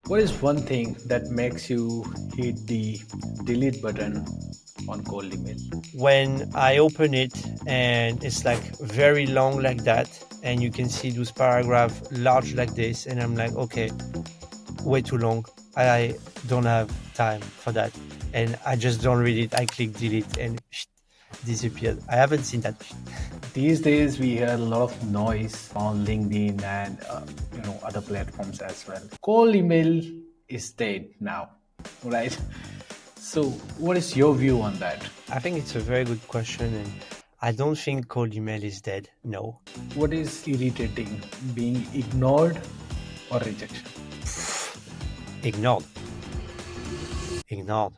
What is one thing that makes you hit the delete button on cold email? When I open it and it's like very long like that, and you can see those paragraph large like this, and I'm like, okay, way too long. I don't have time for that, and I just don't read it. I click delete and disappeared. I haven't seen that. These days, we hear a lot of noise on LinkedIn and other platforms as well. Cold email is dead now, right? So, what is your view on that? I think it's a very good question, and I don't think cold email is dead. No. What is irritating, being ignored or rejection? Ignored. Ignored.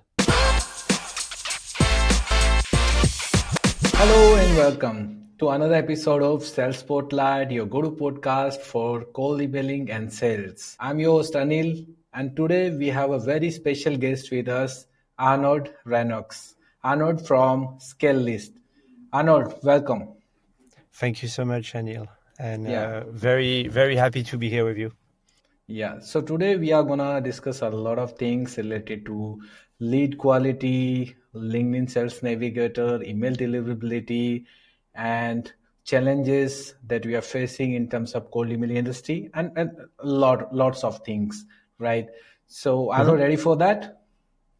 Hello and welcome to another episode of Sales Spotlight, your go-to podcast for cold emailing and sales. I'm your host Anil, and today we have a very special guest with us, Arnaud Renox. Arnaud from Scalelist. Arnaud, welcome. Thank you so much, Anil, and Yeah. very, very happy to be here with you. Yeah, so today we are gonna discuss a lot of things related to lead quality, LinkedIn Sales Navigator, email deliverability, and challenges that we are facing in terms of cold email industry, and lots of things, right? So are you ready for that?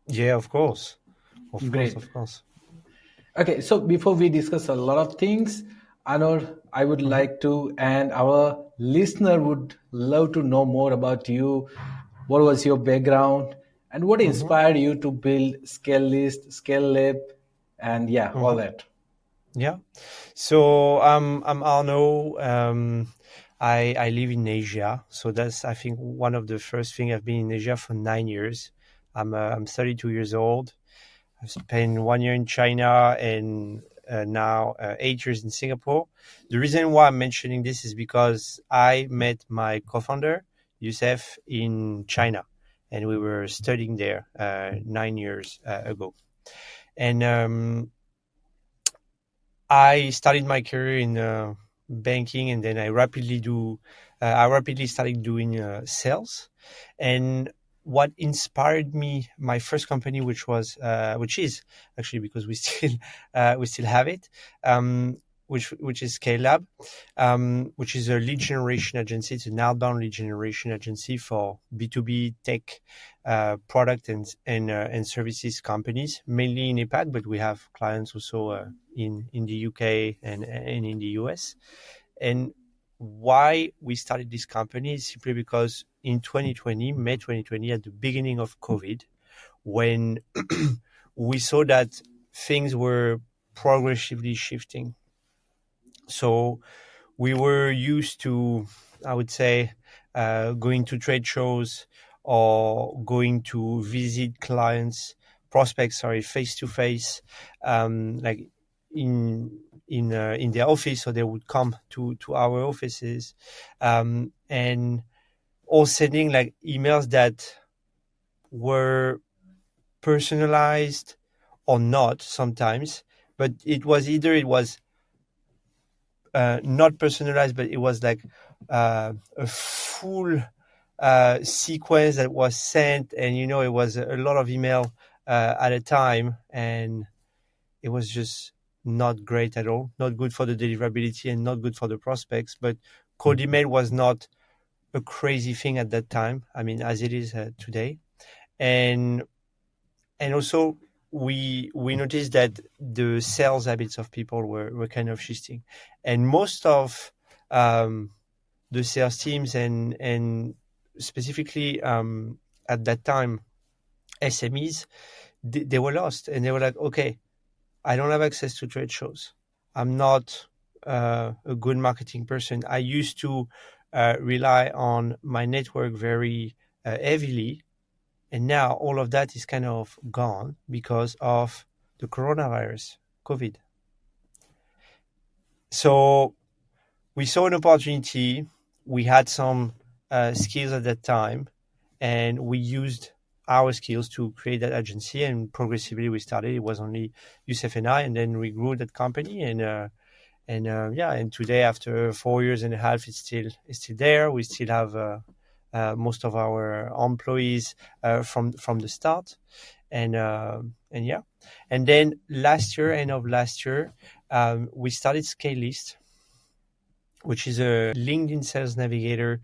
Yeah, of course. Of course, Great. of course. Okay, so before we discuss a lot of things, Anor, I would like to, and our listener would love to know more about you. What was your background, and what hmm inspired you to build Scale List, Scale Lab, and yeah, all hmm that. Yeah. So I'm Arnaud. I live in Asia, so that's I think one of the first thing. I've been in Asia for 9 years. I'm 32 years old. I've spent 1 year in China and now 8 years in Singapore. The reason why I'm mentioning this is because I met my co-founder, Youssef, in China, and we were studying there 9 years ago. And I started my career in banking, and then I rapidly started doing sales. And what inspired me, my first company, which is actually because we still have it, which is Scalelab, which is a lead generation agency. It's an outbound lead generation agency for B2B tech product and services companies, mainly in APAC, but we have clients also in the UK and in the US. And why we started this company is simply because in 2020, May 2020, at the beginning of COVID, when we saw that things were progressively shifting. So we were used to, I would say, going to trade shows or going to visit prospects, face to face, like in their office, or they would come to our offices, and or sending like emails that were personalized or not sometimes, but it was not personalized, but it was like a full sequence that was sent, and it was a lot of email at a time, and it was just not great at all, not good for the deliverability and not good for the prospects. But cold email was not a crazy thing at that time, I mean, as it is today. And also we noticed that the sales habits of people were kind of shifting, and most of the sales teams and specifically at that time SMEs, they were lost, and they were like, okay, I don't have access to trade shows. I'm not a good marketing person. I used to rely on my network very heavily, and now all of that is kind of gone because of the coronavirus, COVID. So we saw an opportunity. We had some skills at that time, and we used our skills to create that agency. And progressively, we started. It was only Youssef and I, and then we grew that company. And today, after 4 years and a half, it's still there. We still have most of our employees from the start, and yeah, and then last year, end of last year, we started Scalelist, which is a LinkedIn Sales Navigator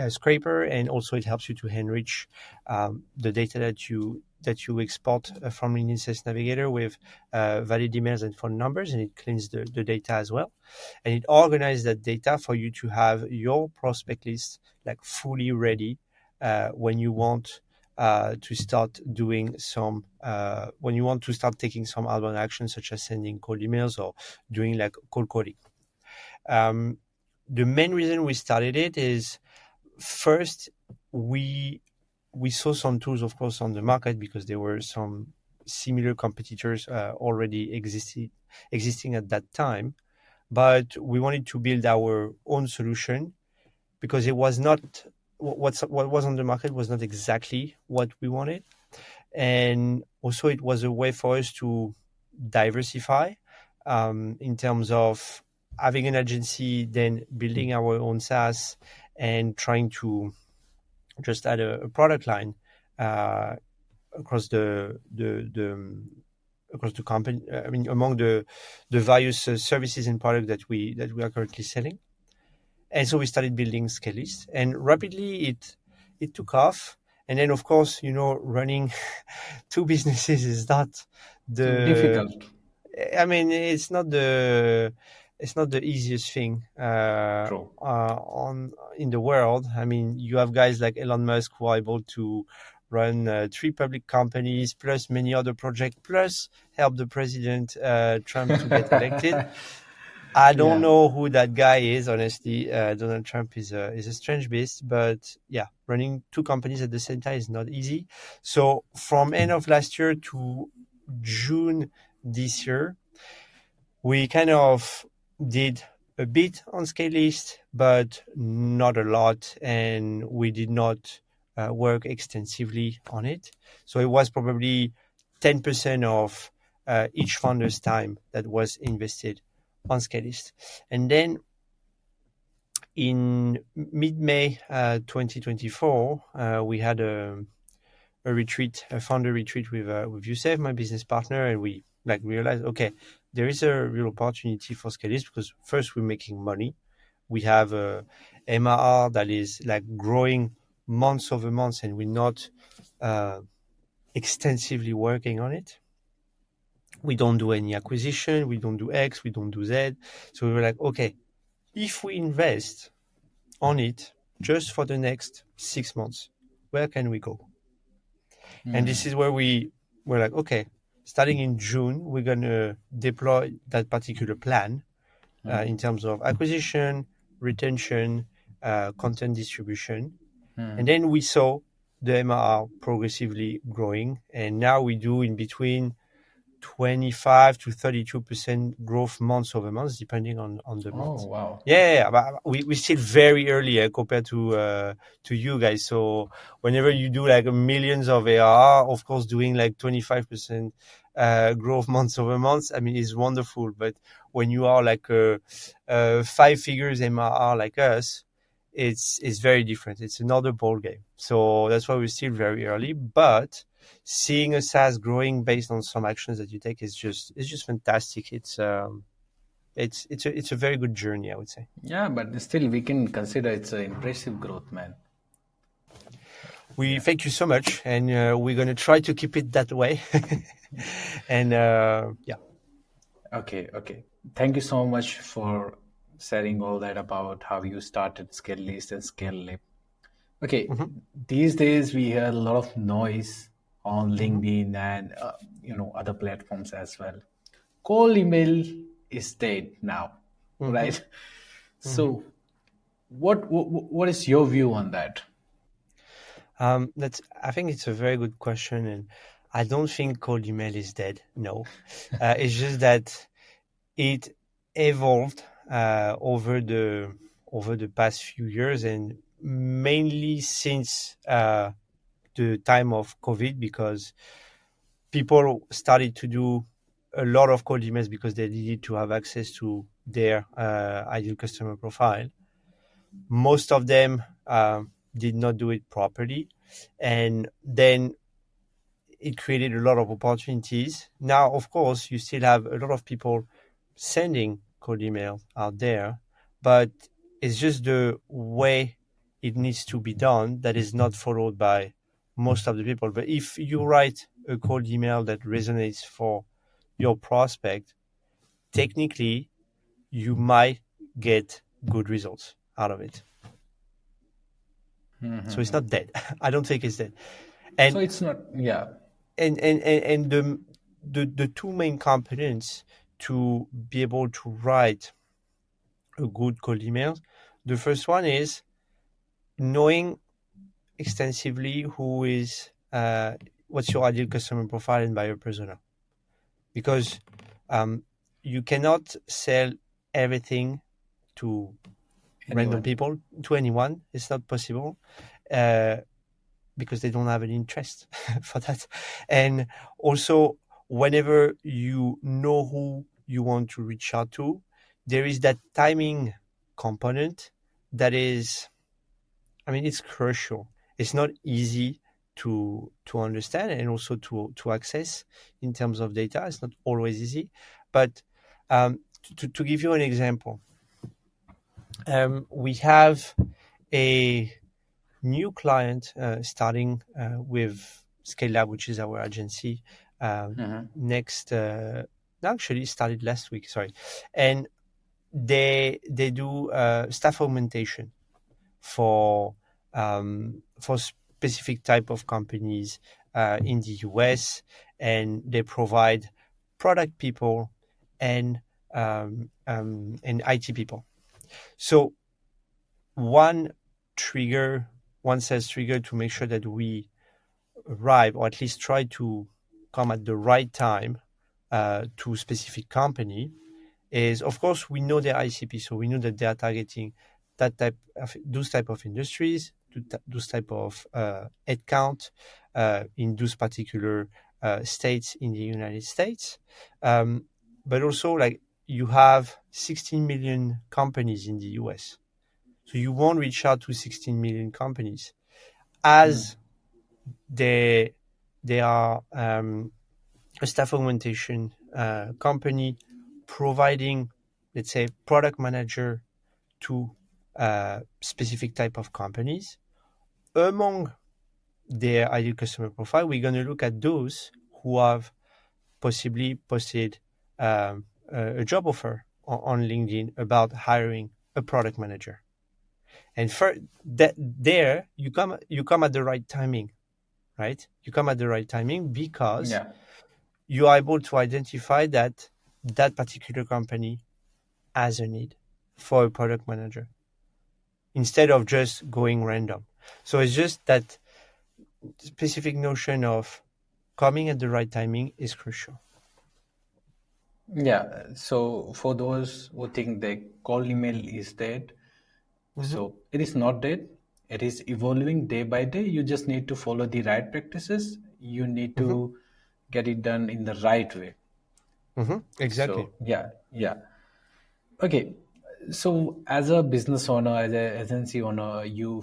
scraper, and also it helps you to enrich the data that you export from LinkedIn Sales Navigator with valid emails and phone numbers, and it cleans the data as well, and it organizes that data for you to have your prospect list like fully ready when you want to start doing some when you want to start taking some outbound actions, such as sending cold emails or doing like cold calling. um, the main reason we started it is, first, we saw some tools, of course, on the market, because there were some similar competitors already existing at that time. But we wanted to build our own solution, because it was not what was on the market was not exactly what we wanted, and also it was a way for us to diversify in terms of having an agency, then building our own SaaS, and trying to just add a product line uh, across across the company. I mean, among the various services and products that we are currently selling. And so we started building Scalelist, and rapidly it took off. And then, of course, running two businesses is not the Difficult. I mean, it's not the easiest thing True. on in the world. I mean, you have guys like Elon Musk who are able to run three public companies, plus many other projects, plus help the president Trump to get elected. I don't Yeah. know who that guy is, honestly. Donald Trump is a strange beast, but yeah, running two companies at the same time is not easy. So from end of last year to June this year, we kind of did a bit on Scalelist, but not a lot, and we did not work extensively on it. So it was probably 10% of each founder's time that was invested on Scalelist. And then in mid-May 2024, we had a retreat, a founder retreat with Youssef, my business partner, and we like realized, okay, there is a real opportunity for Scalelist, because first, we're making money. We have a MRR that is like growing months over months, and we're not uh, extensively working on it. We don't do any acquisition, we don't do X, we don't do Z. So we were like, okay, if we invest on it just for the next 6 months, where can we go? And this is where we were like, okay, starting in June, we're going to deploy that particular plan in terms of acquisition, retention, content distribution. And then we saw the MRR progressively growing. And now we do in between 25 to 32% growth months over months, depending on the Oh, month. wow. Yeah, but we're still very early compared to you guys. So whenever you do like millions of ARR, of course, doing like 25% growth months over months, I mean, is wonderful. But when you are like five figures MRR like us, it's very different. It's another ball game. So that's why we're still very early, but seeing a SaaS growing based on some actions that you take is just fantastic. It's a very good journey, I would say. Yeah, but still, we can consider it's an impressive growth, man. We Yeah. thank you so much, and we're gonna try to keep it that way. And yeah. Okay, okay. Thank you so much for sharing all that about how you started Scalelist and Scalelab. Okay, Mhm, these days we hear a lot of noise on mhm, LinkedIn and other platforms as well. Cold email is dead now, mhm, right? mhm. So, what is your view on that? I think it's a very good question, and I don't think cold email is dead. No, it's just that it evolved over the past few years, and mainly since the time of COVID, because people started to do a lot of cold emails because they needed to have access to their ideal customer profile. Most of them did not do it properly, and then it created a lot of opportunities. Now, of course, you still have a lot of people sending cold emails out there, but it's just the way it needs to be done that is not followed by most of the people. But if you write a cold email that resonates for your prospect, technically you might get good results out of it. So it's not dead. I don't think it's dead. So And it's not, yeah. and the two main components to be able to write a good cold email, the first one is knowing extensively who is what's your ideal customer profile and buyer persona, because um, you cannot sell everything to random Anyone? people, to anyone. It's not possible. Uh, because they don't have an interest for that. And also, whenever you know who you want to reach out to, there is that timing component that is, I mean, it's crucial. It's not easy to understand and also to access in terms of data. It's not always easy, but to give you an example, we have a new client starting with Scalelab, which is our agency. Next, actually started last week. Sorry, and they do staff augmentation for specific type of companies in the US, and they provide product people and and IT people. So one trigger, one sales trigger to make sure that we arrive, or at least try to come at the right time to a specific company, is, of course, we know their ICP, so we know that they are targeting that type of those type of industries, those type of headcount in those particular states in the United States. But also, like, you have 16 million companies in the US, so you won't reach out to 16 million companies as they are a staff augmentation company providing, let's say, product manager to specific type of companies. Among their ideal customer profile, we're going to look at those who have possibly posted a job offer on LinkedIn about hiring a product manager. And for that, there you come at the right timing, right? You come at the right timing because Yeah. you are able to identify that that particular company has a need for a product manager instead of just going random. So it's just that specific notion of coming at the right timing is crucial. Yeah. So for those who think the cold email is dead, Mm-hmm. so it is not dead. It is evolving day by day. You just need to follow the right practices. You need Mm-hmm. to get it done in the right way. Mm-hmm. Exactly. So yeah, yeah. Okay. So as a business owner, as an agency owner, you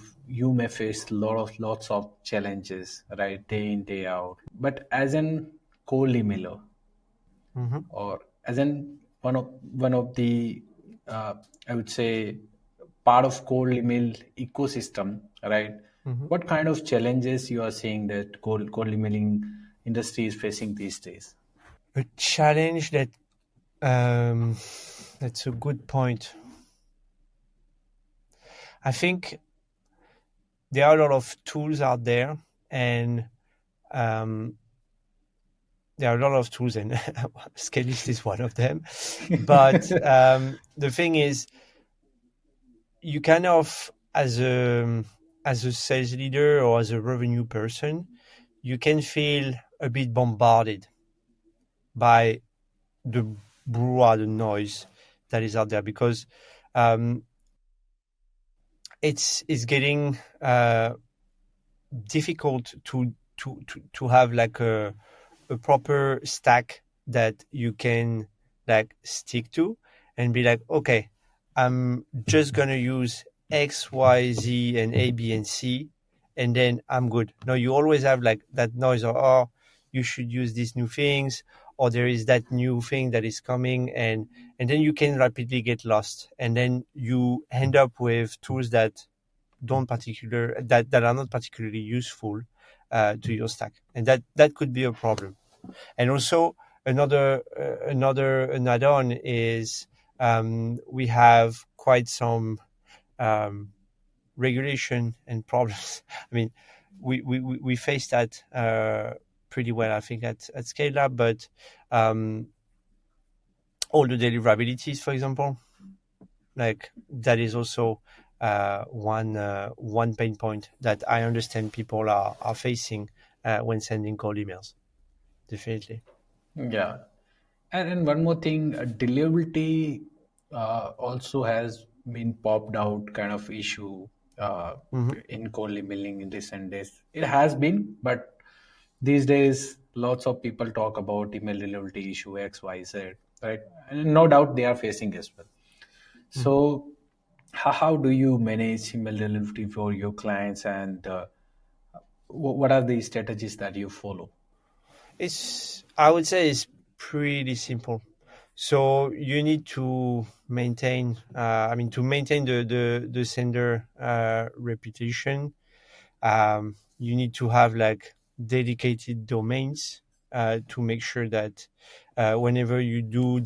may face lots of challenges, right? Day in, day out. But as an cold emailer, Mm-hmm. or as in one of the uh, I would say part of cold email ecosystem, right? Mm-hmm. What kind of challenges you are seeing that cold emailing industry is facing these days? A challenge that um, that's a good point. I think there are a lot of tools out there, and um, there are a lot of tools, and Scalelist is one of them. But the thing is, you kind of, as a sales leader or as a revenue person, you can feel a bit bombarded by the brouhaha, the noise that is out there, because um, it's getting difficult to have like a proper stack that you can like stick to and be like, okay, I'm just gonna use X, Y, Z, and A, B, and C, and then I'm good. No, you always have like that noise of, oh, you should use these new things, or there is that new thing that is coming, and then you can rapidly get lost, and then you end up with tools that are not particularly useful to your stack, and that could be a problem. And also an add-on is we have quite some um, regulation and problems. I mean, we face that pretty well, I think, at Scalelab, but all the deliverabilities, for example, like that is also one pain point that I understand people are facing when sending cold emails. Definitely. Yeah. And one more thing, deliverability also has been popped out kind of issue uh, Hmm. in cold emailing in recent days. It has been, but these days lots of people talk about email deliverability issue X, Y, Z, right? And no doubt they are facing as well. Hmm. So how do you manage email deliverability for your clients, and what are the strategies that you follow? I would say it's pretty simple. So you need to maintain, to maintain the sender reputation. You need to have like dedicated domains to make sure that whenever you do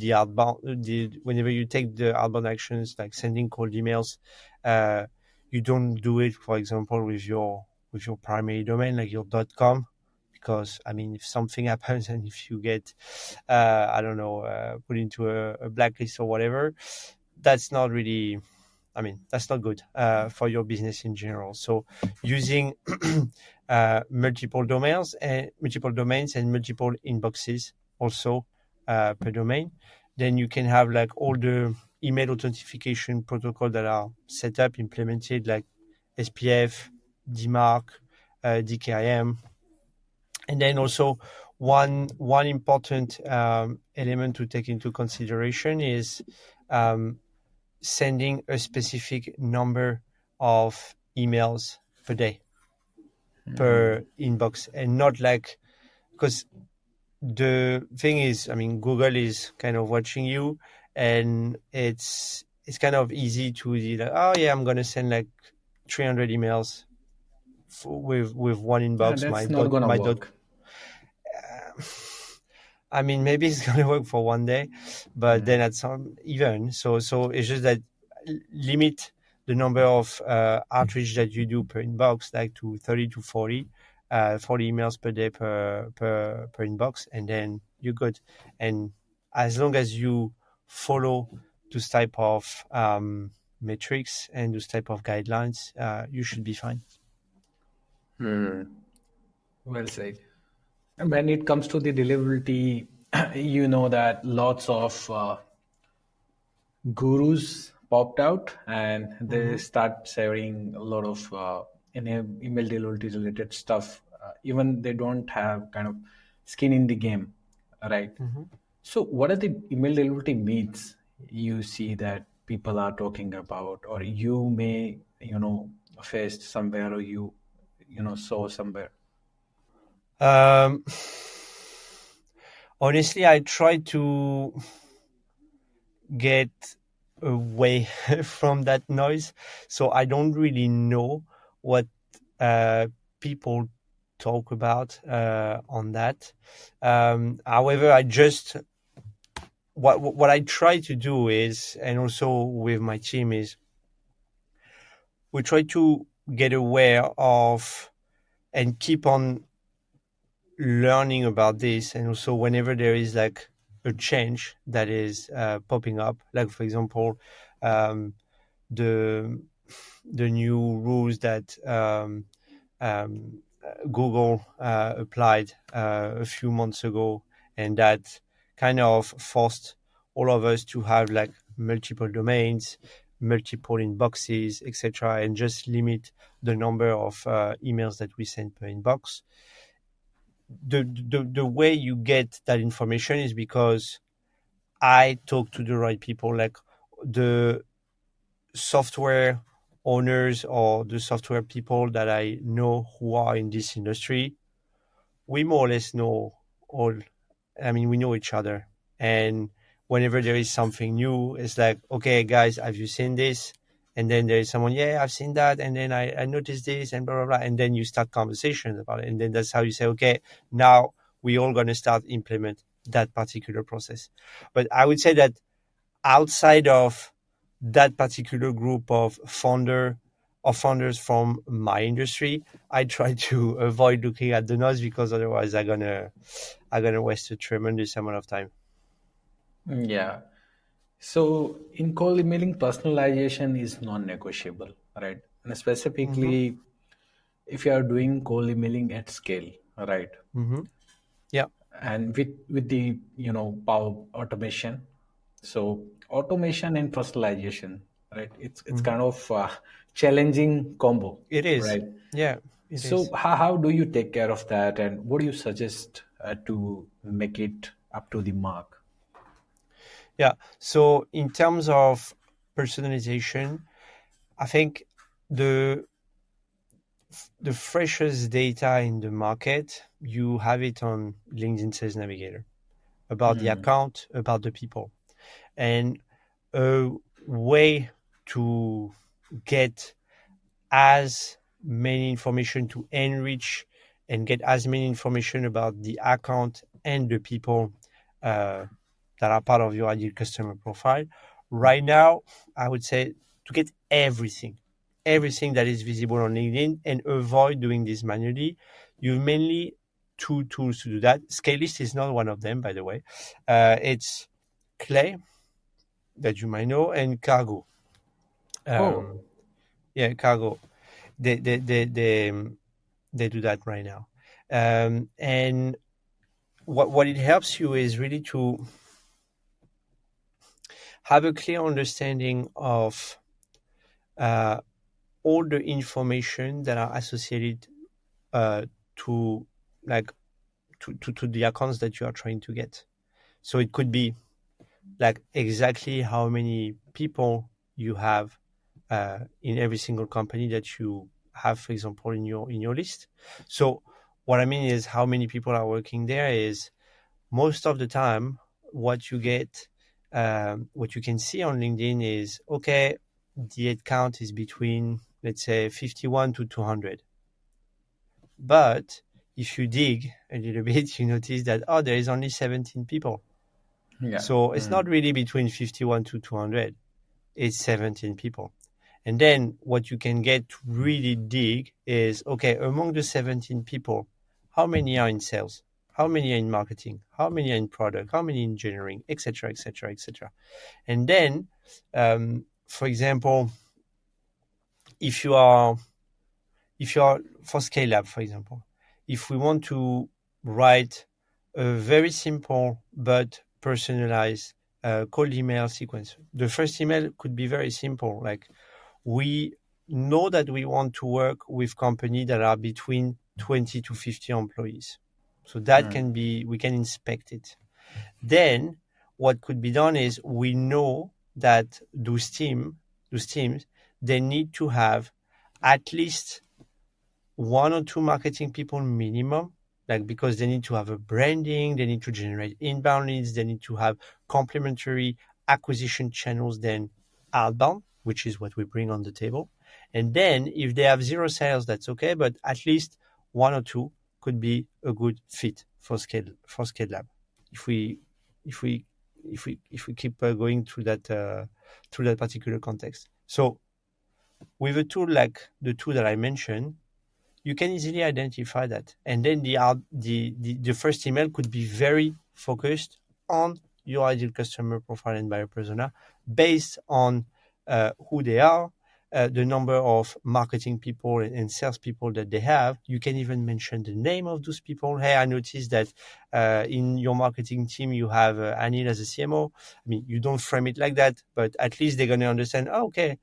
whenever you take the outbound actions like sending cold emails, uh, you don't do it, for example, with your primary domain like your .com, because I mean, if something happens and if you get, I don't know, put into a blacklist or whatever, that's not really, that's not good for your business in general. So using multiple domains and multiple inboxes also per domain, then you can have like all the email authentication protocol that are set up, implemented, like SPF, DMARC, DKIM, and then also one important element to take into consideration is um, sending a specific number of emails per day per inbox, and not like, because the thing is, I mean, Google is kind of watching you, and it's kind of easy to be like, oh yeah, I'm gonna send like 300 emails with one Yeah, inbox. that's not gonna My dot work. I mean, maybe it's gonna work for one day, but then at some even so it's just that limit the number of outreach that you do per inbox, like to 30 to 40, 40 emails per day per inbox, and then you're good. And as long as you follow those type of metrics and those type of guidelines, you should be fine. Well said. When it comes to the deliverability, you know that lots of gurus popped out and they Mm-hmm. start sharing a lot of email deliverability related stuff. Even they don't have kind of skin in the game, right? Mm-hmm. So, what are the email deliverability myths you see that people are talking about, or you may, faced somewhere, or saw somewhere? Um, honestly, I try to get away from that noise. So I don't really know what uh, people talk about on that. However, I just what I try to do is, and also with my team, is we try to get aware of and keep on learning about this, and also whenever there is like a change that is popping up, like for example, um, the the new rules that Google applied a few months ago, and that kind of forced all of us to have like multiple domains, multiple inboxes, etc., and just limit the number of emails that we send per inbox. The way you get that information is because I talk to the right people, like the software owners or the software people that I know who are in this industry, we more or less know all. I mean, we know each other. And whenever there is something new, it's like, okay, guys, have you seen this? And then there is someone, yeah, I've seen that. And then I noticed this and blah, blah, blah. And then you start conversations about it. And then that's how you say, okay, now we all going to start implement that particular process. But I would say that outside of that particular group of founders from my industry, I try to avoid looking at the noise because otherwise I'm gonna waste a tremendous amount of time. Yeah. So in cold emailing, personalization is non-negotiable, right? And Mm-hmm. specifically, if you are doing cold emailing at scale, right? Mm-hmm. Yeah. And with the power automation, so automation and personalization, right? It's Mm-hmm. kind of challenging combo, It is. right? Yeah, it So is. how do you take care of that, and what do you suggest to make it up to the mark? Yeah. So in terms of personalization, I think the the freshest data in the market, you have it on LinkedIn Sales Navigator about the Hmm. account, about the people. And a way to get as many information to enrich and get as many information about the account and the people uh, that are part of your ideal customer profile. Right now, I would say to get everything that is visible on LinkedIn and avoid doing this manually. You mainly two tools to do that. Scalelist is not one of them, by the way. It's Clay that you might know and Cargo. Oh, Um, yeah, Cargo. They do that right now. And what it helps you is really to have a clear understanding of uh, all the information that are associated uh, to like to the accounts that you are trying to get. So it could be like exactly how many people you have in every single company that you have, for example, in your list. So what I mean is how many people are working there is most of the time what you get, what you can see on LinkedIn is okay, the head count is between let's say 51 to 200. But if you dig a little bit, you notice that oh, there is only 17 people. yeah. So it's Hmm. not really between 51 to 200. It's 17 people. And then what you can get to really dig is okay, among the 17 people, how many are in sales? How many are in marketing? How many are in product? How many in engineering, etc., etc., etc. And then, for example, if you are for Scalelab, for example, if we want to write a very simple but personalized cold email sequence, the first email could be very simple, like we know that we want to work with companies that are between 20 to 50 employees. So that Hmm. can be, we can inspect it. Then what could be done is we know that those teams, they need to have at least one or two marketing people minimum, like because they need to have a branding, they need to generate inbound leads, they need to have complementary acquisition channels, then outbound, which is what we bring on the table. And then if they have zero sales, that's okay, but at least one or two could be a good fit for Scale Lab. If we if we if we keep going through that particular context. So with a tool like the two that I mentioned, you can easily identify that. And then the first email could be very focused on your ideal customer profile and buyer persona based on who they are, the number of marketing people and sales people that they have. You can even mention the name of those people. Hey, I noticed that in your marketing team, you have Anil as a CMO. I mean, you don't frame it like that, but at least they're going to understand, oh, okay,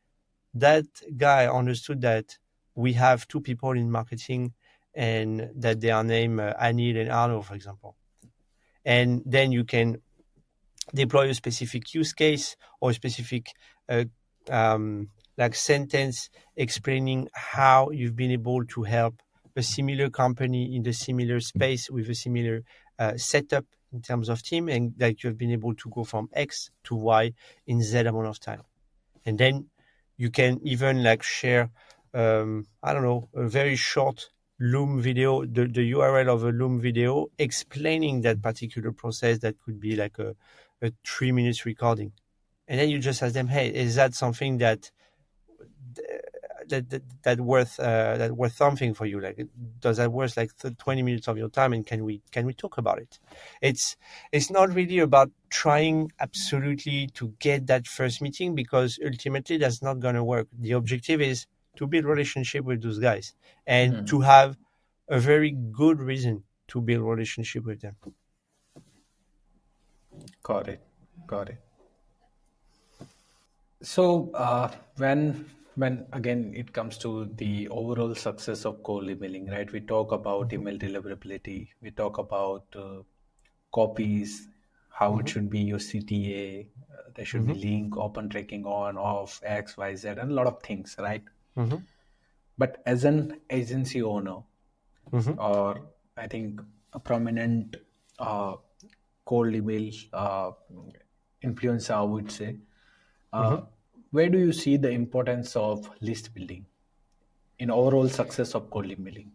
that guy understood that we have two people in marketing and that they are named Anil and Arnaud, for example. And then you can deploy a specific use case or a specific uh, um, like sentence explaining how you've been able to help a similar company in the similar space with a similar setup in terms of team, and like you've been able to go from X to Y in Z amount of time. And then you can even like share, I don't know, a very short Loom video, the URL of a Loom video explaining that particular process that could be like a 3 minutes recording. And then you just ask them, hey, is that something that worth something for you? Like, does that worth like 20 minutes of your time? And can we talk about it? It's not really about trying absolutely to get that first meeting, because ultimately that's not going to work. The objective is to build relationship with those guys and to have a very good reason to build relationship with them. Got it. Got it. So when again it comes to the overall success of cold emailing, right? We talk about Mm-hmm. email deliverability. We talk about copies, how it Mm-hmm. should be your CTA. There should be Mm-hmm. link, open tracking on, off, X, Y, Z, and a lot of things, right? Mm-hmm. But as an agency owner, Mm-hmm. or I think a prominent uh, cold email influencer, I would say, Mm-hmm. uh, where do you see the importance of list building in overall success of cold emailing?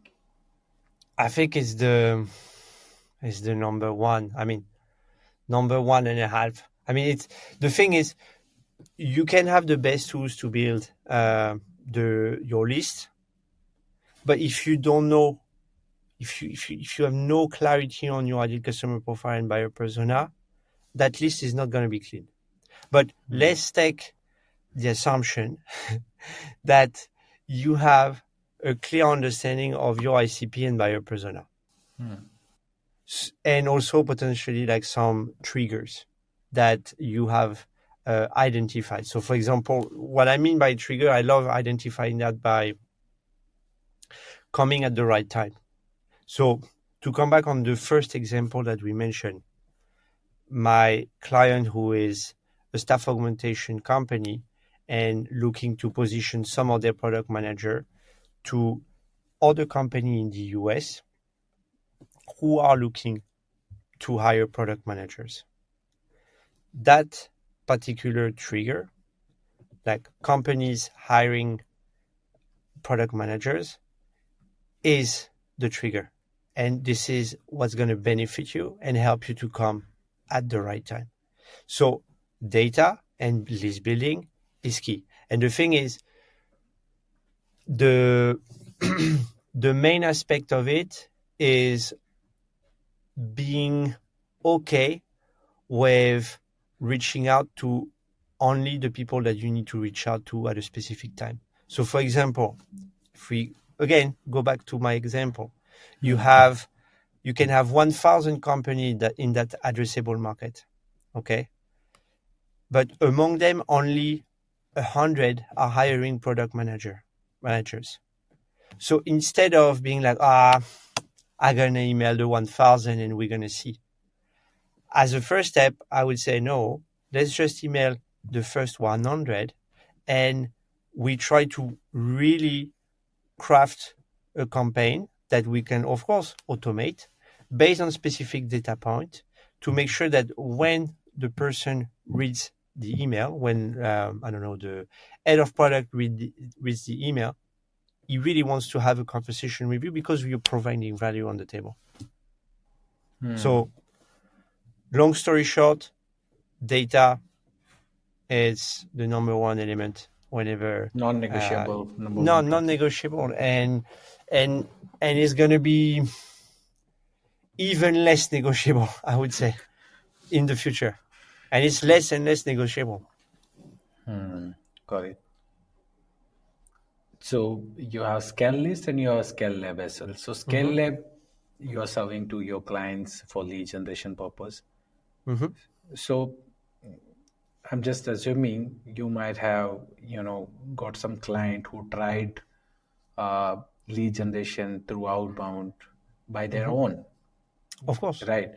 I think it's the number one. I mean, number 1.5. I mean, it's the thing is, you can have the best tools to build the your list, but if you don't know, if you have no clarity on your ideal customer profile and buyer persona, that list is not going to be clean. But let's take the assumption that you have a clear understanding of your ICP and buyer persona, and also potentially like some triggers that you have identified. So, for example, what I mean by trigger, I love identifying that by coming at the right time. So, to come back on the first example that we mentioned, my client who is a staff augmentation company and looking to position some of their product manager to other company in the US who are looking to hire product managers. That particular trigger, like companies hiring product managers, is the trigger. And this is what's going to benefit you and help you to come at the right time. So data and list building is key. And the thing is, the the main aspect of it is being okay with reaching out to only the people that you need to reach out to at a specific time. So, for example, if we again go back to my example, you can have 1,000 companies that in that addressable market, okay, but among them only 100 are hiring product managers. So instead of being like, I'm gonna email the 1,000 and we're gonna see, as a first step, I would say no. Let's just email the first 100, and we try to really craft a campaign that we can, of course, automate based on specific data point to make sure that when the person reads the email, when I don't know, the head of product reads the email, he really wants to have a conversation with you because you're providing value on the table. So, long story short, data is the number one element whenever Non-negotiable, number one thing. non-negotiable, and it's going to be even less negotiable, I would say, in the future, and it's less and less negotiable. Got it. So you have Scalelist and you have Scalelab as well. So Mm-hmm. Scalelab, you are serving to your clients for lead generation purpose. Mm-hmm. So I'm just assuming you might have, got some client who tried uh, lead generation through outbound by their Mm-hmm. own, Of course. right?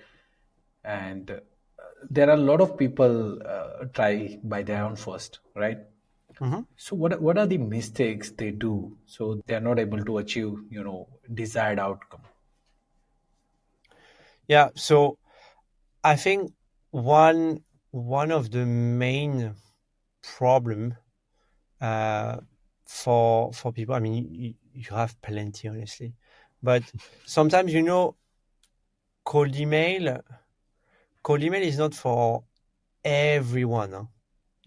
And there are a lot of people try by their own first, right? Mhm. So what are the mistakes they do so they're not able to achieve, desired outcome? Yeah. So I think one one of the main problem uh, for people. I mean, you have plenty, honestly, but sometimes cold email. Cold email is not for everyone. Huh?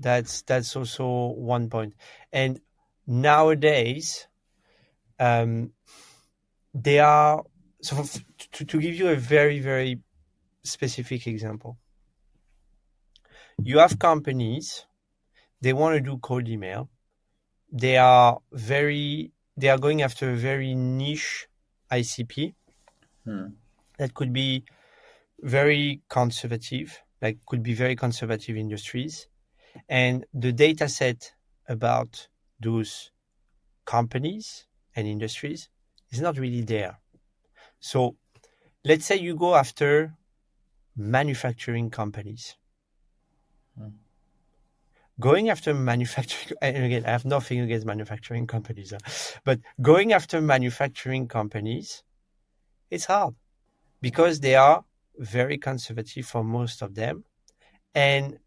That's also one point. And nowadays, um, they are so. To give you a very specific example, you have companies they want to do cold email. They are going after a very niche ICP Hmm. that could be very conservative, like could be very conservative industries. And the data set about those companies and industries is not really there. So let's say you go after manufacturing companies. Going after manufacturing, and again, I have nothing against manufacturing companies, but going after manufacturing companies, it's hard because they are very conservative for most of them. And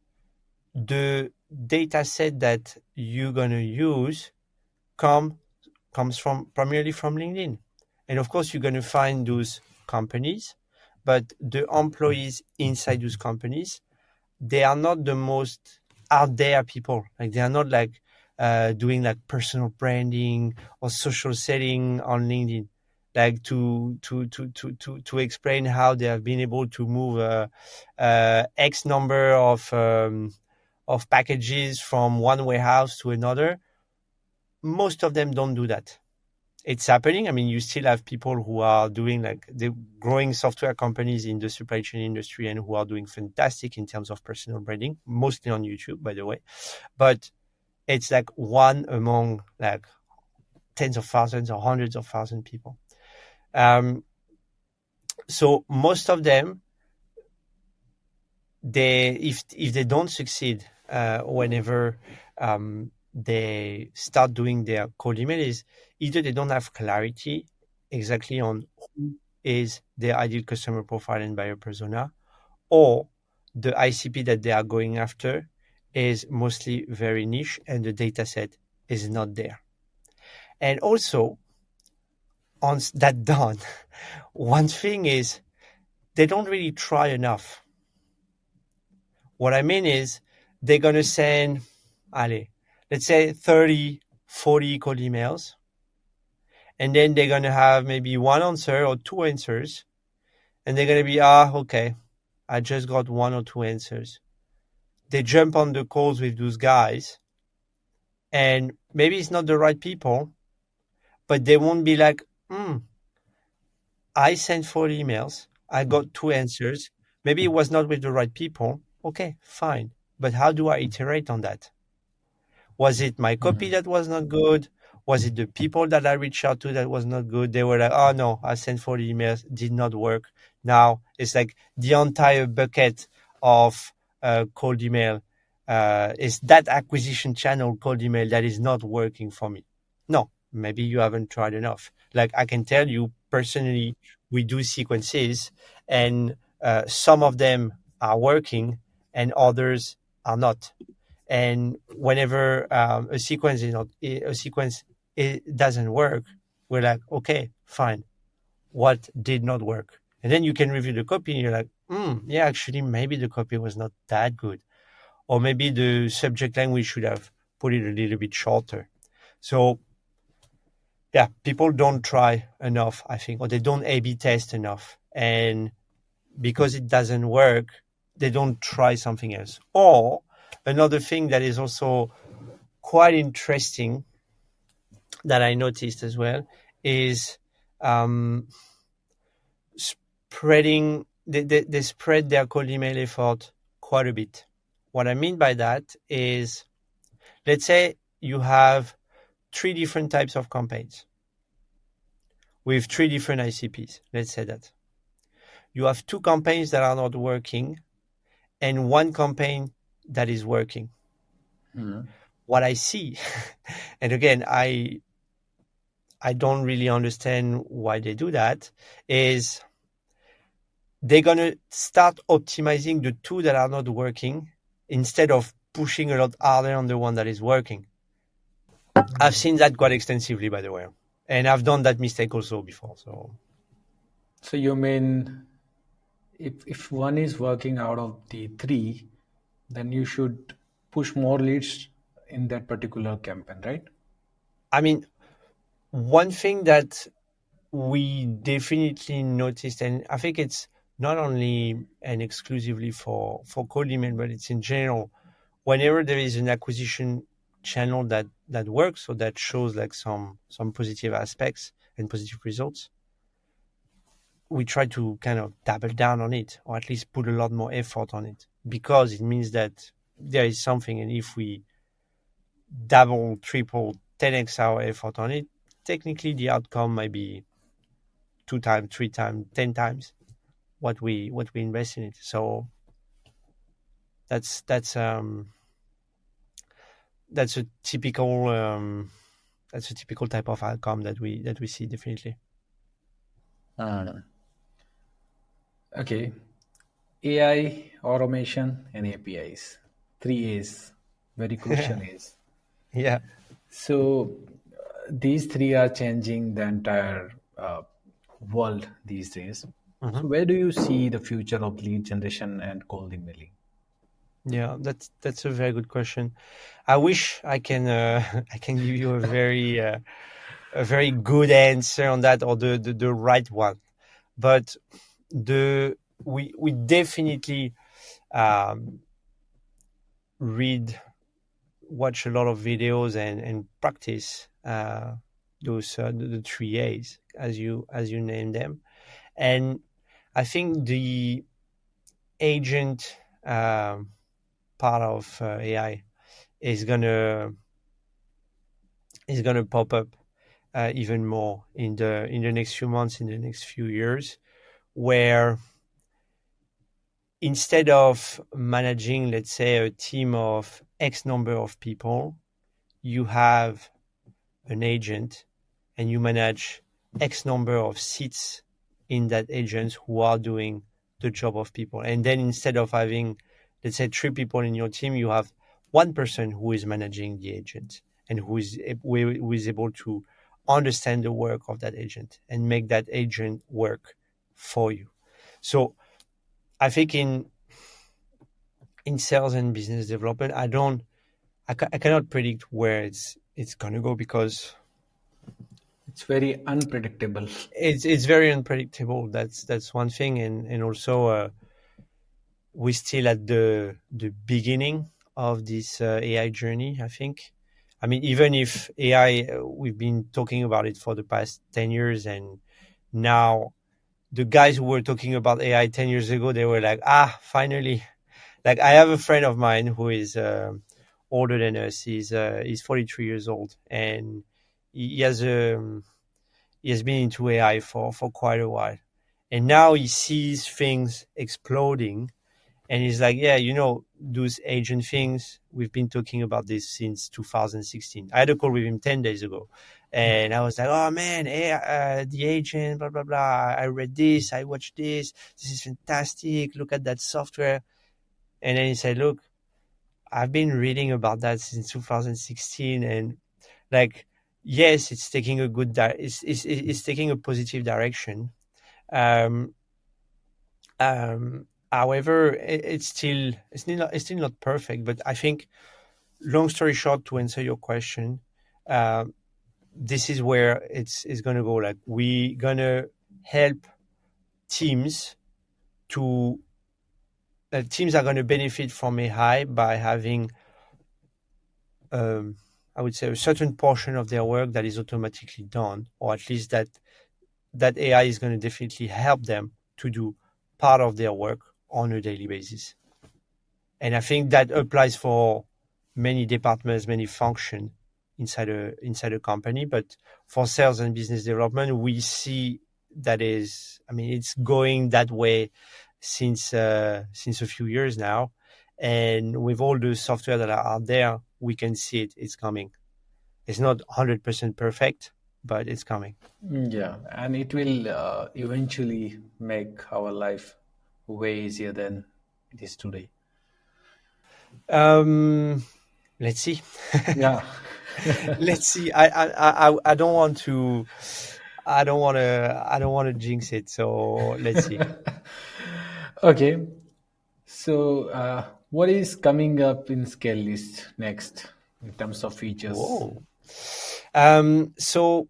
the data set that you're going to use come, comes from primarily from LinkedIn. And of course, you're going to find those companies, but the employees inside those companies, they are not the most out there people. Like they are not like doing like personal branding or social selling on LinkedIn, like to explain how they have been able to move X number of packages from one warehouse to another. Most of them don't do that. It's happening. I mean, you still have people who are doing like the growing software companies in the supply chain industry and who are doing fantastic in terms of personal branding, mostly on YouTube, by the way. But it's like one among like tens of thousands or hundreds of thousands of people. Um, so most of them, they if they don't succeed whenever they start doing their cold email is either they don't have clarity exactly on who is their ideal customer profile and buyer persona, or the ICP that they are going after is mostly very niche and the data set is not there. And also, on that done, one thing is they don't really try enough. What I mean is they're going to send, allez, let's say 30, 40 cold emails, and then they're going to have maybe one answer or two answers, and they're going to be, okay, I just got one or two answers. They jump on the calls with those guys, and maybe it's not the right people, but they won't be like, I sent 40 emails, I got two answers. Maybe it was not with the right people. Okay, fine. But how do I iterate on that? Was it my copy that was not good? Was it the people that I reached out to that was not good? They were like, oh no, I sent 40 emails, did not work. Now it's like the entire bucket of cold email is that acquisition channel cold email that is not working for me. No, maybe you haven't tried enough. Like I can tell you personally, we do sequences and some of them are working and others are not. And whenever a sequence is not a sequence it doesn't work, we're like, okay, fine, what did not work? And then you can review the copy and you're like, yeah, actually maybe the copy was not that good, or maybe the subject line we should have put it a little bit shorter. So yeah, people don't try enough, I think, or they don't A/B test enough, and because it doesn't work, they don't try something else. Or another thing that is also quite interesting that I noticed as well is um, spreading. They spread their cold email effort quite a bit. What I mean by that is, let's say you have three different types of campaigns with three different ICPs. Let's say that you have two campaigns that are not working and one campaign that is working. what I see, and again, I don't really understand why they do that, is they're going to start optimizing the two that are not working instead of pushing a lot harder on the one that is working. I've seen that quite extensively, by the way, and I've done that mistake also before. So you mean if one is working out of the three, then you should push more leads in that particular campaign, right? I mean, one thing that we definitely noticed, and I think it's not only and exclusively for cold email, but it's in general. Whenever there is an acquisition channel that works or that shows like some positive aspects and positive results, we try to kind of double down on it, or at least put a lot more effort on it, because it means that there is something. And if we double, triple, 10x our effort on it, technically the outcome might be 2 times, 3 times, 10 times what we invest in it. So that's that's a typical that's a typical type of outcome that we see definitely. Uh, okay. AI, automation, and APIs. Three A's, very crucial A's. Yeah. So these three are changing the entire world these days. Hmm. So where do you see the future of lead generation and cold emailing? Yeah, that's a very good question. I wish I can I can give you a very good answer on that, or the right one. But the we definitely um, read, watch a lot of videos and practice those the three A's as you name them. And I think the agent part of AI is gonna pop up even more in the next few months, in the next few years, where instead of managing, let's say, a team of X number of people, you have an agent and you manage X number of seats in that agent who are doing the job of people. And then instead of having, let's say, 3 people in your team, you have one person who is managing the agent and who is able to understand the work of that agent and make that agent work for you. So I think in sales and business development, I cannot predict where it's gonna go, because It's very unpredictable. it's very unpredictable. That's one thing, and also we're still at the beginning of this AI journey, I think. I mean, even if AI, we've been talking about it for the past 10 years, and now the guys who were talking about AI 10 years ago, they were like, finally. Like, I have a friend of mine who is older than us. He's 43 years old, and he has he has been into AI for quite a while. And now he sees things exploding, and he's like, yeah, those agent things, we've been talking about this since 2016. I had a call with him 10 days ago, and I was like, oh man, the agent, blah, blah, blah. I read this, I watched this. This is fantastic. Look at that software. And then he said, look, I've been reading about that since 2016, and like, yes, it's taking a it's taking a positive direction. Um, However, it's still not perfect. But I think, long story short, to answer your question, uh, this is where it's gonna go. Like, we gonna help teams to teams are gonna benefit from AI by having, um, I would say, a certain portion of their work that is automatically done, or at least that AI is going to definitely help them to do part of their work on a daily basis. And I think that applies for many departments, many functions inside a company. But for sales and business development, we see it's going that way since a few years now. And with all the software that are out there, we can see it. It's coming. It's not 100% perfect, but it's coming. Yeah, and it will eventually make our life way easier than it is today. Um, let's see. Yeah. Let's see. I don't want to. I don't want to. I don't want to jinx it. So let's see. Okay. So, what is coming up in Scalelist next in terms of features? Whoa. So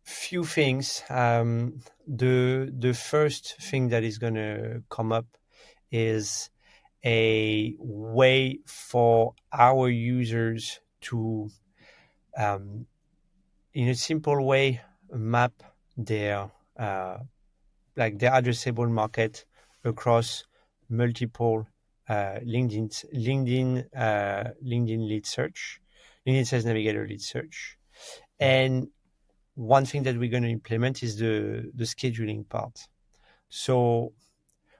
few things. The first thing that is going to come up is a way for our users to, um, in a simple way, map their their addressable market across multiple LinkedIn lead search, LinkedIn Sales Navigator lead search, and one thing that we're going to implement is the scheduling part. So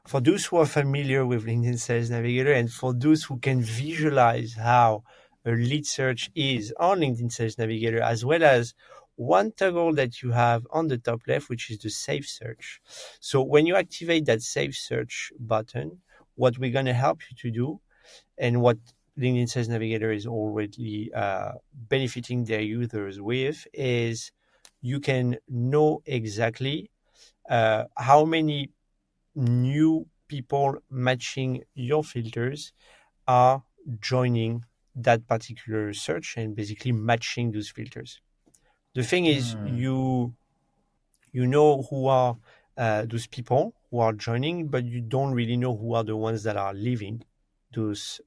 for those who are familiar with LinkedIn Sales Navigator and for those who can visualize how a lead search is on LinkedIn Sales Navigator, as well as one toggle that you have on the top left, which is the Save Search. So when you activate that Save Search button, what we're going to help you to do, and what LinkedIn Sales Navigator is already benefiting their users with, is you can know exactly how many new people matching your filters are joining that particular search and basically matching those filters. The thing is, you know who are those people who are joining, but you don't really know who are the ones that are leaving those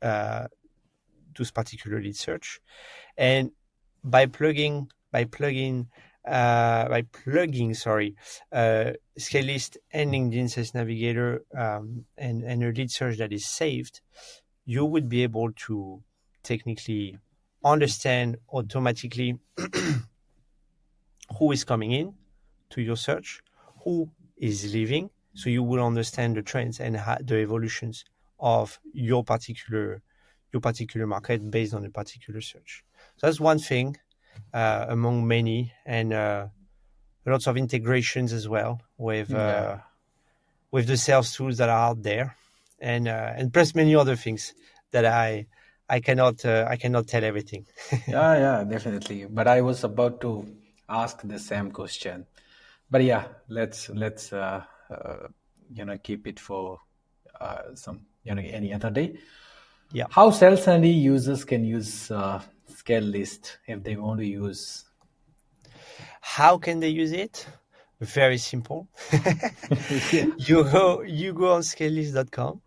particular lead search. And by plugging sorry, Scalelist and LinkedIn Sales Navigator, and a lead search that is saved, you would be able to technically understand automatically who is coming in to your search, who is leaving, so you will understand the trends and the evolutions of your particular market based on a particular search. So that's one thing among many, and lots of integrations as well Yeah. with the sales tools that are out there, and plus many other things that I cannot tell everything. Yeah, yeah, definitely. But I was about to ask the same question. But yeah, let's keep it for some any other day. Yeah. How Saleshandy users can use Scale List if they want to use? How can they use it? Very simple. Yeah. You go on scalelist.com.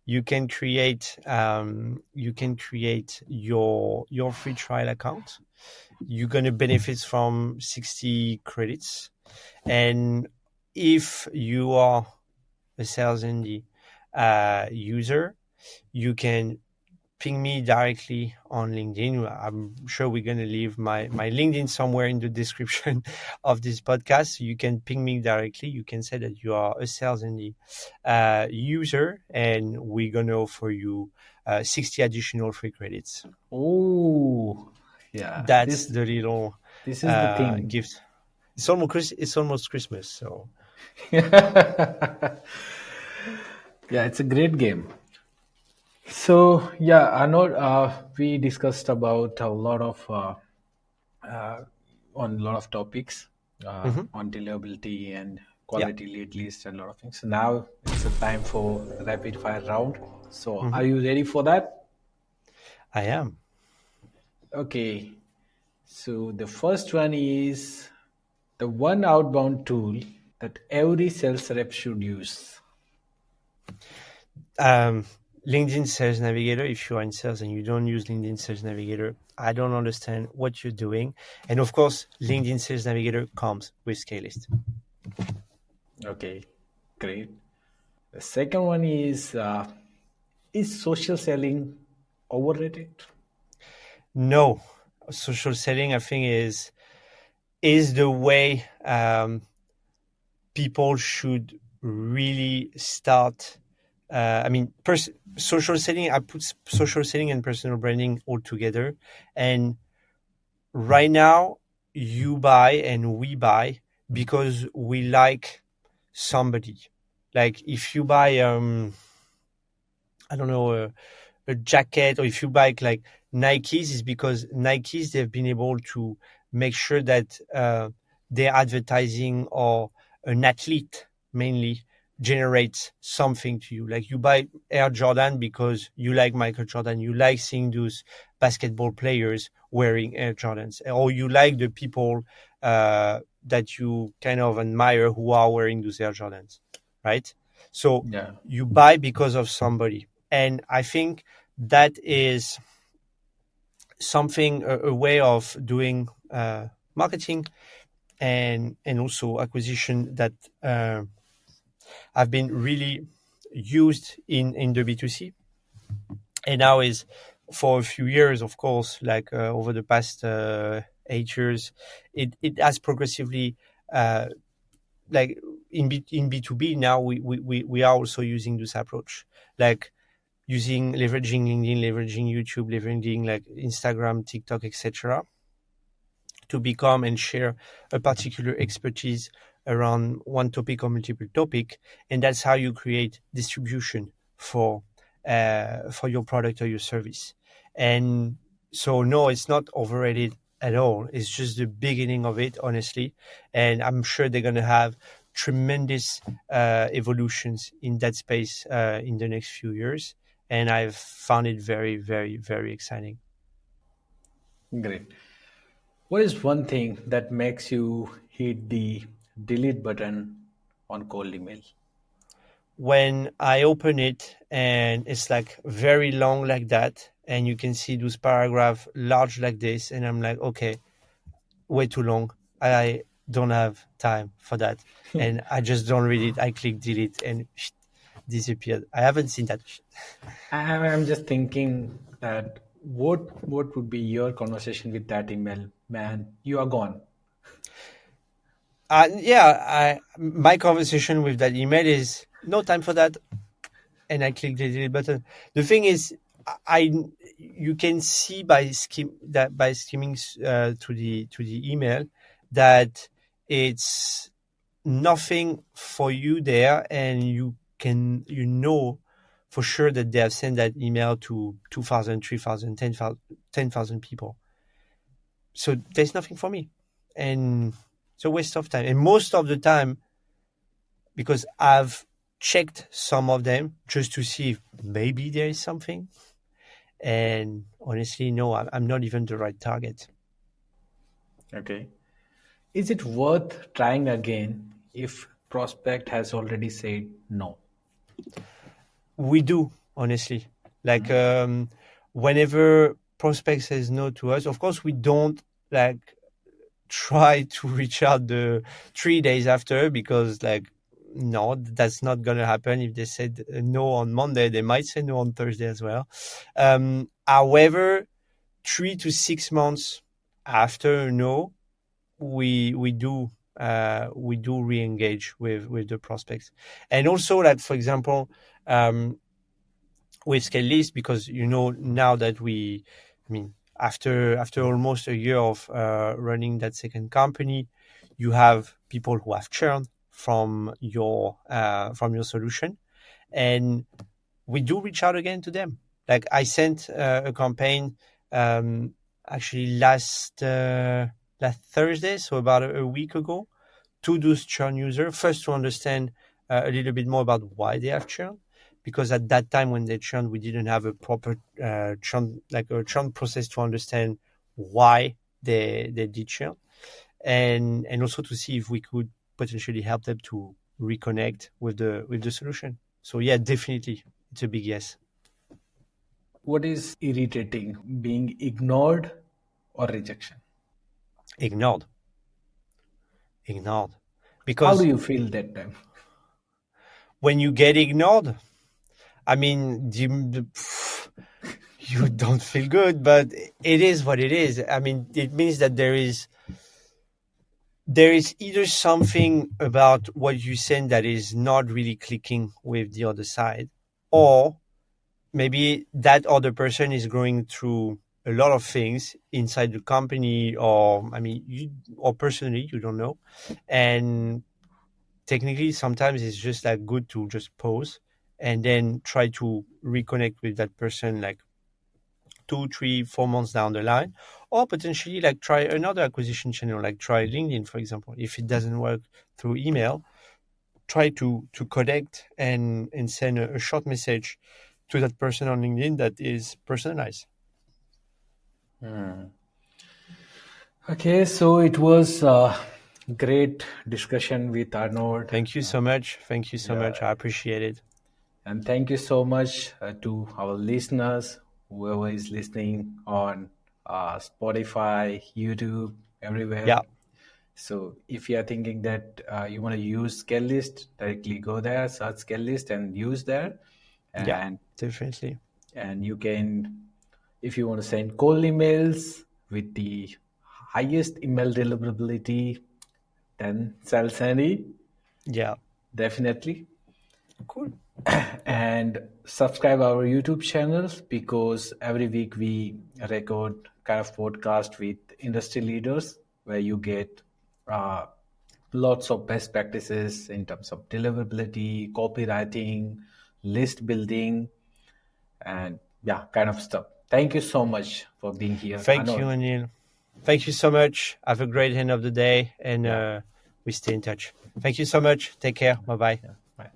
You can create your free trial account. You're going to benefit from 60 credits. And if you are a Saleshandy user, you can ping me directly on LinkedIn. I'm sure we're going to leave my LinkedIn somewhere in the description of this podcast. So you can ping me directly. You can say that you are a Saleshandy user, and we're going to offer you 60 additional free credits. Oh, yeah. That's This the little this is the thing. gift. It's almost Christmas, so Yeah, it's a great game. So yeah, Arnaud, we discussed about a lot of uh, on a lot of topics mhm. on deliverability and Yeah. quality lead list and a lot of things. Now it's a time for rapid fire round. So Mhm. are you ready for that? I am. Okay. So the first one is the one outbound tool that every sales rep should use. Um, LinkedIn Sales Navigator, if you are in sales and you don't use LinkedIn Sales Navigator, I don't understand what you're doing. And of course, LinkedIn Sales Navigator comes with Scalelist. Okay, great. The second one is social selling overrated? No, social selling, I think, is the way people should really start I mean, social selling. I put social selling and personal branding all together, and right now you buy and we buy because we like somebody. Like if you buy, I don't know, a jacket, or if you buy like Nikes, is because Nikes they've been able to make sure that their advertising or an athlete mainly generates something to you. Like you buy Air Jordan because you like Michael Jordan, you like seeing those basketball players wearing Air Jordans, or you like the people that you kind of admire who are wearing those Air Jordans, right? So Yeah. you buy because of somebody, and I think that is something, a way of doing marketing and also acquisition that have been really used in the B2C, and now is for a few years, of course, like over the past 8 years, it has progressively uh, like in B2B now we are also using this approach, like using leveraging LinkedIn, leveraging YouTube, leveraging like Instagram, TikTok, etc., to become and share a particular expertise around one topic or multiple topic, and that's how you create distribution for your product or your service. And so, no, it's not overrated at all. It's just the beginning of it, honestly, and I'm sure they're gonna have tremendous evolutions in that space in the next few years, and I've found it very, very, very exciting. Great. What is one thing that makes you hit the delete button on cold email? When I open it and it's like very long like that, and you can see those paragraph large like this, and I'm like, okay, way too long. I don't have time for that, and I just don't read it. I click delete and disappeared. I haven't seen that. I'm just thinking that what would be your conversation with that email? Man, you are gone. Yeah, my conversation with that email is no time for that, and I click the delete button. The thing is, I you can see by skimming to the email that it's nothing for you there, and you know for sure that they have sent that email to 2,000, 3,000, 10,000 people. So there's nothing for me, and it's a waste of time. And most of the time, because I've checked some of them just to see if maybe there is something. And honestly, no, I'm not even the right target. Okay. Is it worth trying again if prospect has already said no? We do, honestly. Like, whenever prospect says no to us, of course, we don't like try to reach out the 3 days after, because like, no, that's not gonna happen. If they said no on Monday, they might say no on Thursday as well. However, 3 to 6 months after a no, we do re-engage with the prospects. And also, like, for example, with Scalelist, because now that I mean, after almost a year of running that second company, you have people who have churned from your solution, and we do reach out again to them. Like, I sent a campaign, actually last Thursday, so about a week ago, to those churn users, first to understand a little bit more about why they have churn, because at that time when they churned, we didn't have a proper churn, like a churn process to understand why they did churn, and also to see if we could potentially help them to reconnect with the solution. So yeah, definitely, it's a big yes. What is irritating, being ignored or rejection? Ignored, ignored, How do because you feel that time? when you get ignored, I mean, you don't feel good, but it is what it is. I mean, it means that there is either something about what you send that is not really clicking with the other side, or maybe that other person is going through a lot of things inside the company, or I mean, or personally, you don't know. And technically, sometimes it's just like good to just pause and then try to reconnect with that person, like 2, 3, 4 months down the line, or potentially like try another acquisition channel, like try LinkedIn, for example. If it doesn't work through email, try to connect and send a short message to that person on LinkedIn that is personalized. Okay, so it was a great discussion with Arnaud. Thank you so much. Thank you so Yeah, much. I appreciate it. and thank you so much to our listeners, whoever is listening on Spotify, YouTube, everywhere. Yeah, So if you are thinking that you want to use Scalelist, directly go there, search Scalelist and use there. yeah, And definitely. you can, if you want to send cold emails with the highest email deliverability, then Saleshandy, Yeah, definitely. cool. Yeah, And subscribe our YouTube channels, because every week we record kind of podcast with industry leaders where you get uh, lots of best practices in terms of deliverability, copywriting, list building, and yeah, kind of stuff. Thank you so much for being here, thank you, Anil. Anil. Thank you so much. Have a great end of the day, and Yeah, we stay in touch. Thank you so much. Take care. Bye bye. yeah, bye.